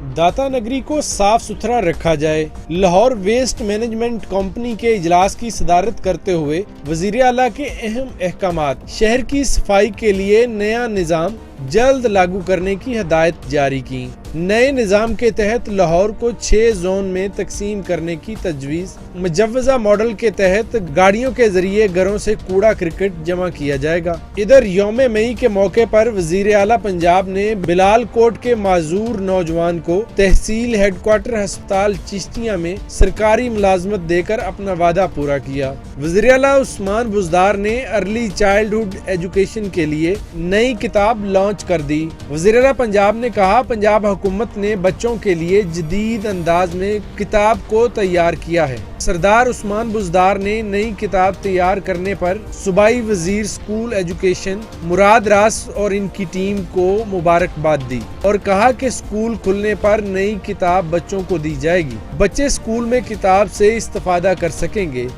दाता नगरी को साफ सुथरा रखा जाए। लाहौर वेस्ट मैनेजमेंट कंपनी के इजलास की सदारत करते हुए वजीर आला के अहम अहकामात। शहर की सफाई के लिए नया निज़ाम जल्द लागू करने की हदायत जारी की। नए निज़ाम के तहत लाहौर को 6 जोन में तकसीम करने की तजवीज़। मुजव्वज़ा मॉडल के तहत गाड़ियों के जरिए घरों से कूड़ा क्रिकेट जमा किया जाएगा। इधर यौम मई के मौके पर वजीर आला पंजाब ने बिलाल कोट के माजूर नौजवान को तहसील हेडक्वार्टर अस्पताल चिश्तिया में सरकारी मुलाजमत देकर अपना वादा पूरा किया। वजीर आला उस्मान बुज़दार ने अर्ली चाइल्डहुड एजुकेशन के लिए नई किताब लॉन्च कर दी। वजीर आला पंजाब ने कहा, पंजाब हुकूमत ने बच्चों के लिए जदीद अंदाज में किताब को तैयार किया है। सरदार उस्मान बुज़दार ने नई किताब तैयार करने पर सूबाई वजीर स्कूल एजुकेशन मुराद रास और इनकी टीम को मुबारकबाद दी और कहा कि स्कूल खुलने पर नई किताब बच्चों को दी जाएगी। बच्चे स्कूल में किताब से इस्तेफादा कर सकेंगे।